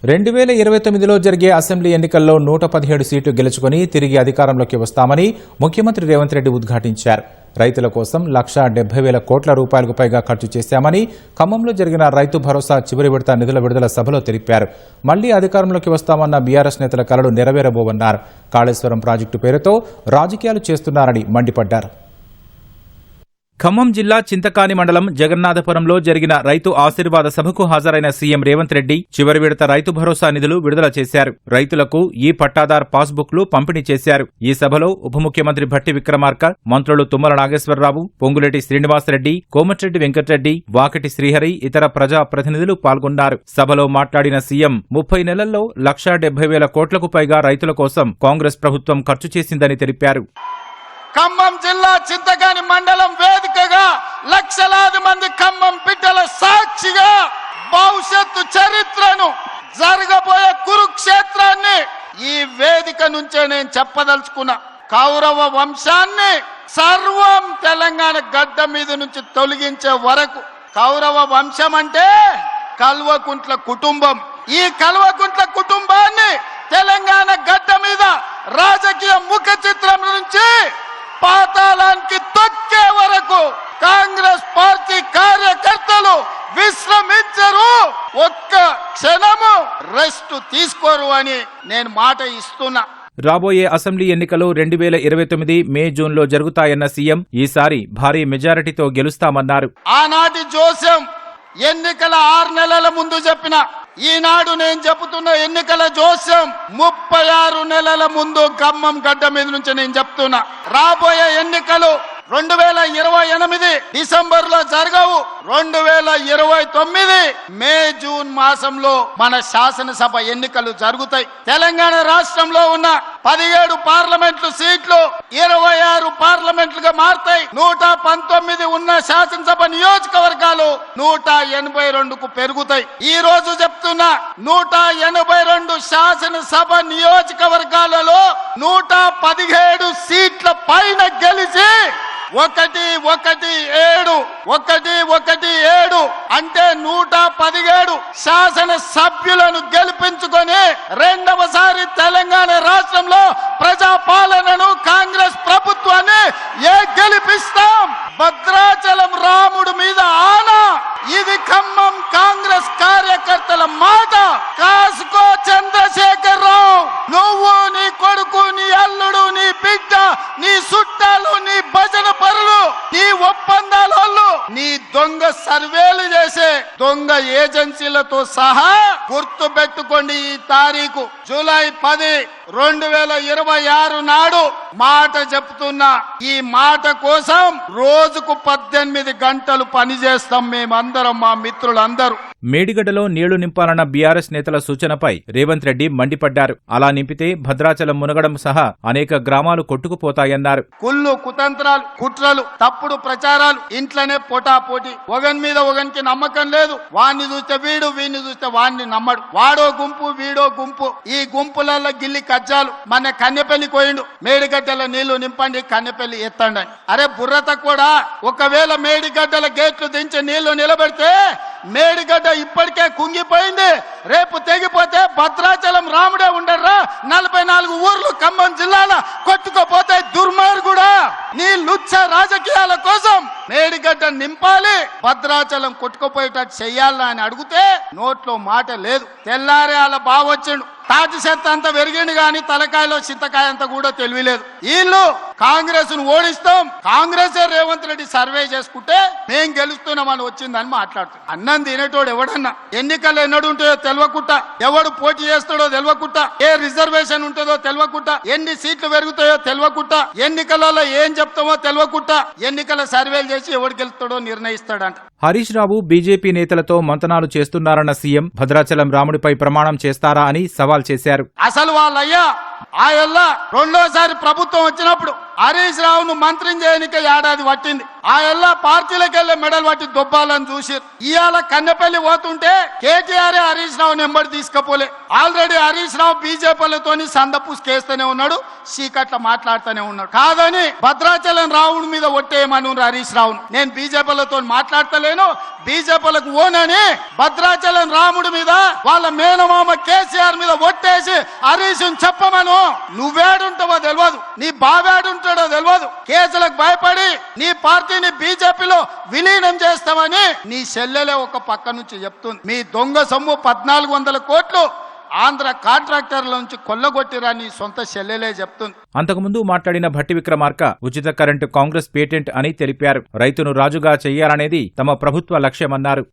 2029లో జరిగే అసెంబ్లీ ఎన్నికల్లో 117 సీట్లు గెలుచుకుని తిరిగి అధికారంలోకి వస్తామని ముఖ్యమంత్రి రేవంత్ రెడ్డి ఉద్ఘాటించారు. రైతుల కోసం 1,70,000 కోట్ల రూపాయలకు పైగా ఖర్చు చేశామని ఖమ్మంలో జరిగిన రైతు భరోసా చివరి విడత నిధుల విడుదల సభలో తెలిపారు. మళ్లీ అధికారంలోకి వస్తామన్న బీఆర్ఎస్ నేతల కలలు నెరవేరబోవన్నారు. కాళేశ్వరం ప్రాజెక్టు పేరుతో రాజకీయాలు చేస్తున్నారని మండిపడ్డారు. ఖమ్మం జిల్లా చింతకాని మండలం జగన్నాథపురంలో జరిగిన రైతు ఆశీర్వాద సభకు హాజరైన సీఎం రేవంత్ రెడ్డి చివరి విడత రైతు భరోసా నిధులు విడుదల చేశారు. రైతులకు ఈ పట్టాదార్ పాస్బుక్లు పంపిణీ చేశారు. ఈ సభలో ఉప ముఖ్యమంత్రి భట్టి విక్రమార్క, మంత్రులు తుమ్మల నాగేశ్వరరావు, పొంగులేటి శ్రీనివాసరెడ్డి, కోమటిరెడ్డి వెంకటరెడ్డి, వాకిటి శ్రీహరి, ఇతర ప్రజా ప్రతినిధులు పాల్గొన్నారు. సభలో మాట్లాడిన సీఎం 30 నెలల్లో 1,70,000 కోట్లకు పైగా రైతుల కోసం కాంగ్రెస్ ప్రభుత్వం ఖర్చు చేసిందని తెలిపారు. ఖమ్మం జిల్లా చింతకాని మండలం వేదికగా లక్షలాది మంది ఖమ్మం బిడ్డల సాక్షిగా భవిష్యత్తు చరిత్రను జరగబోయే కురుక్షేత్రాన్ని ఈ వేదిక నుంచే నేను చెప్పదలుచుకున్నా. కౌరవ వంశాన్ని సర్వం తెలంగాణ గడ్డ మీద నుంచి తొలగించే వరకు కౌరవ వంశం అంటే కల్వకుంట్ల కుటుంబం. ఈ కల్వకుంట్ల కుటుంబాన్ని తెలంగాణ గడ్డ మీద రాజకీయ ముఖ చిత్రం నుంచి పాతాళానికి తొక్కే వరకు కాంగ్రెస్ పార్టీ కార్యకర్తలు విశ్రమించరు, ఒక్క క్షణము రెస్ట్ తీసుకోరు అని నేను మాట ఇస్తున్నా. రాబోయే అసెంబ్లీ ఎన్నికలు 2029 మే జూన్లో జరుగుతాయన్న సీఎం ఈసారి భారీ మెజారిటీతో గెలుస్తామన్నారు. ఆనాటి జోస్యం ఎన్నికల 6 నెలల ముందు చెప్పిన, ఈనాడు నేను చెబుతున్న ఎన్నికల జోస్యం 36 నెలల ముందు ఖమ్మం గడ్డ మీద నుంచి నేను చెప్తున్నా. రాబోయే ఎన్నికలు 2028 డిసెంబర్ లో జరగవు. 2029 మే జూన్ మాసంలో మన శాసనసభ ఎన్నికలు జరుగుతాయి. తెలంగాణ రాష్ట్రంలో ఉన్న 17 పార్లమెంట్లు సీట్లు 26 పార్లమెంట్లుగా మారుతాయి. 119 ఉన్న శాసనసభ నియోజకవర్గాలు 182కు పెరుగుతాయి. ఈ రోజు చెప్తున్నా, 182 శాసనసభ నియోజకవర్గాలలో 117 సీట్ల పైన గెలిచి 1-1-7 అంటే 117 శాసన సభ్యులను గెలిపించుకొని రెండవసారి తెలంగాణ రాష్ట్రంలో ప్రజాపాలనను కాంగ్రెస్ ప్రభుత్వాన్ని గెలిపిస్తాం. భద్రాచలం రాముడు మీద ఆనా, ఇది ఖమ్మం కాంగ్రెస్ కార్యకర్తల మాట. కాసుకో చంద్రశేఖర్ రావు, నువ్వు, నీ కొడుకు, నీ అల్లుడు, నీ బిడ్డ, నీ చుట్టాలు, నీ భజన పరులు, నీ ఒప్పందాలు, నీ దొంగ సర్వేలు చేసే దొంగ ఏజెన్సీలతో సహా గుర్తు పెట్టుకోండి. ఈ తారీఖు జూలై 10, 2026 నాడు మాట చెప్తున్నా. ఈ మాట కోసం రోజుకు 18 గంటలు పనిచేస్తాం మేమందరం, మా మిత్రులందరూ. మేడిగడ్డలో నీళ్లు నింపాలన్న బీఆర్ఎస్ నేతల సూచనపై రేవంత్ రెడ్డి మండిపడ్డారు. అలా నింపితే భద్రాచలం మునగడం సహా అనేక గ్రామాలు కొట్టుకుపోతాయన్నారు. కుళ్ళు, కుతంత్రాలు, కుట్రలు, తప్పుడు ప్రచారాలు, ఇంట్లోనే పోటాపోటీ, ఒకని మీద ఒకనికి నమ్మకం లేదు. వాణ్ణి చూస్తే వీడు, వీడిని చూస్తే వాణ్ణి నమ్మడు. వాడో గుంపు, వీడో గుంపు. ఈ గుంపులలో గిల్లి కజ్జాలు. మన కన్నెపల్లి కోయిండు, మేడిగడ్డల నీళ్లు నింపండి, కన్నెపల్లి ఎత్తండి. అరే బుర్రత కూడా, ఒకవేళ మేడిగడ్డల గేట్లు దించి నీళ్లు నిలబెడితే మేడిగడ్డ ఇప్పటికే కుంగిపోయింది. రేపు తెగిపోతే భద్రాచలం రాముడే ఉండర్రా, 44 ఊర్లు ఖమ్మం జిల్లాల కొట్టుకుపోతే దుర్మార్గుడా. నీ లుచ్చ రాజకీయాల కోసం మేడిగడ్డ నింపాలి, భద్రాచలం కొట్టుకుపోయేటట్టు చెయ్యాలా అని అడిగితే నోట్లో మాట లేదు. తెల్లారే అలా బావొచ్చిండు, తాటి చెత్త అంతా పెరిగిండు గాని తలకాయలో చింతకాయ అంతా కూడా తెలియలేదు. వీళ్ళు కాంగ్రెస్ ను ఓడిస్తాం, కాంగ్రెస్ రేవంత్ రెడ్డి సర్వే చేసుకుంటే మేం గెలుస్తున్నామని వచ్చిందని మాట్లాడుతాం. అన్నం తినేటోడు ఎవడన్నా ఎన్నికలు ఎన్నడు ఉంటాయో తెలియకుండా, ఎవడు పోటీ చేస్తాడో తెలియకుండా, ఏ రిజర్వేషన్ ఉంటుందో తెలియకుండా, ఎన్ని సీట్లు పెరుగుతాయో తెలియకుండా, ఎన్నికలలో ఏం చెప్తామో తెలియకుండా ఎన్నికల సర్వేలు చేసి ఎవడు గెలుస్తాడో నిర్ణయిస్తాడంట. హరీష్ రావు బీజేపీ నేతలతో మంతనాలు చేస్తున్నారన్న సీఎం భద్రాచలం రాముడిపై ప్రమాణం చేస్తారా అని సవాల్ చేశారు. అసలు వాళ్ళయ్యా ఆయల్లా రెండోసారి ప్రభుత్వం వచ్చినప్పుడు హరీష్ రావును మంత్రిని చేయనికే ఏడాది పట్టింది. ఆ ఎల్లా పార్టీలకు వెళ్ళే మెడల్ పట్టి దొబ్బాలని చూసి ఇవాళ కన్నెపల్లి పోతుంటే కేటీఆర్ హరీష్ రావు నెంబడి తీసుకపోలే. ఆల్రెడీ హరీష్ రావు బీజేపీలతోని సందపూసుకేస్తూనే ఉన్నాడు, చీకట్ల మాట్లాడుతూనే ఉన్నాడు. కాదని భద్రాచలం రావుడి మీద ఒట్టేయమను హరీష్ రావును. నేను బీజేపీలతో మాట్లాడతలేను, బీజేపీలకు ఓనని భద్రాచలం రాముడి మీద వాళ్ళ మేనమామ కేసీఆర్ మీద ఒట్టేసి హరీష్ చెప్పమను. నువ్వేడుంటావో తెలియదు, నీ బావేడుంటాడో తెలియదు. కేసులకు భయపడి నీ పార్టీని బీజేపీలో విలీనం చేస్తామని నీ చెల్లెలే ఒక పక్క నుంచి చెప్తుంది. మీ దొంగ సొమ్ము 1400 కోట్లు ఆంధ్ర కాంట్రాక్టర్ల నుంచి కొల్లగొట్టిరని సొంత చెల్లెలే చెప్తుంది. అంతకుముందు మాట్లాడిన భట్టి విక్రమార్క ఉచిత కరెంటు కాంగ్రెస్ పేటెంట్ అని తెలిపారు. రైతును రాజుగా చేయాలనేది తమ ప్రభుత్వ లక్ష్యమన్నారు.